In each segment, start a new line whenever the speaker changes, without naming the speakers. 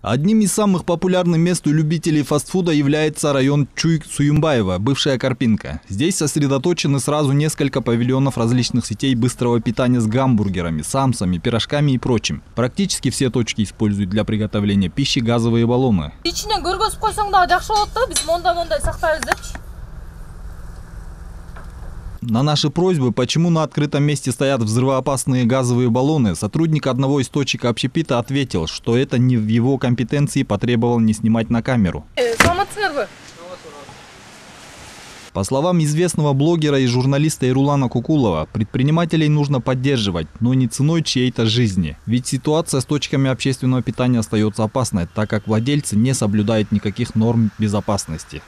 Одним из самых популярных мест у любителей фастфуда является район Чуйк-Суюмбаева, бывшая Карпинка. Здесь сосредоточены сразу несколько павильонов различных сетей быстрого питания с гамбургерами, самсами, пирожками и прочим. Практически все точки используют для приготовления пищи газовые баллоны. На наши просьбы, почему на открытом месте стоят взрывоопасные газовые баллоны, сотрудник одного из точек общепита ответил, что это не в его компетенции, потребовал не снимать на камеру. По словам известного блогера и журналиста Ирулана Кукулова, предпринимателей нужно поддерживать, но не ценой чьей-то жизни. Ведь ситуация с точками общественного питания остается опасной, так как владельцы не соблюдают никаких норм безопасности.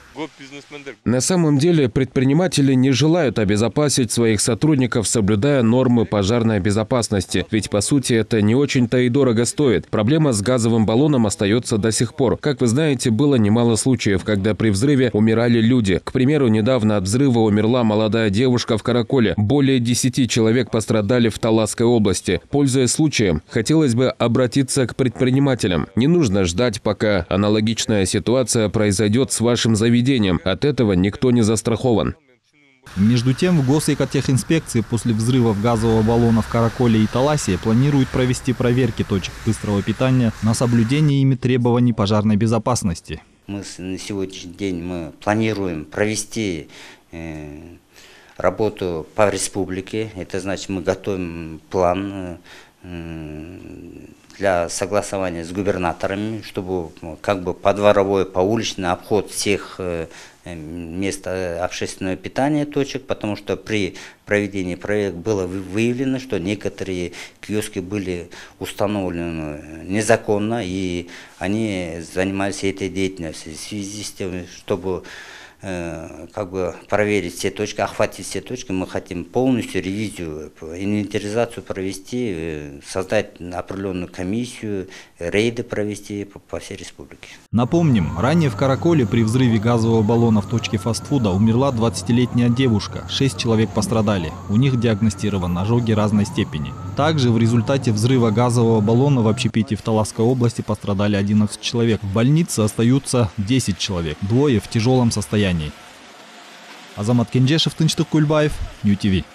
На самом деле предприниматели не желают обезопасить своих сотрудников, соблюдая нормы пожарной безопасности. Ведь по сути это не очень-то и дорого стоит. Проблема с газовым баллоном остается до сих пор. Как вы знаете, было немало случаев, когда при взрыве умирали люди. К примеру, недавно от взрыва умерла молодая девушка в Караколе. Более 10 человек пострадали в Таласской области. Пользуясь случаем, хотелось бы обратиться к предпринимателям. Не нужно ждать, пока аналогичная ситуация произойдет с вашим заведением. От этого никто не застрахован.
Между тем, в Госэкотехинспекции после взрывов газового баллона в Караколе и Таласе планируют провести проверки точек быстрого питания на соблюдение ими требований пожарной безопасности.
Мы на сегодняшний день планируем провести работу по республике. Это значит, мы готовим план для согласования с губернаторами, чтобы как бы подворовой, поуличный обход всех мест общественного питания точек, потому что при проведении проекта было выявлено, что некоторые киоски были установлены незаконно, и они занимались этой деятельностью. В связи с тем, чтобы как бы проверить все точки, охватить все точки, мы хотим полностью ревизию, инвентаризацию провести, создать определенную комиссию, рейды провести по всей республике.
Напомним, ранее в Караколе при взрыве газового баллона в точке фастфуда умерла 20-летняя девушка, 6 человек пострадали, у них диагностированы ожоги разной степени. Также в результате взрыва газового баллона в общепите в Таласской области пострадали 11 человек. В больнице остаются 10 человек, 2 в тяжелом состоянии. Азамат Кенжешев, Тынчтык Кульбаев, Нью ТВ.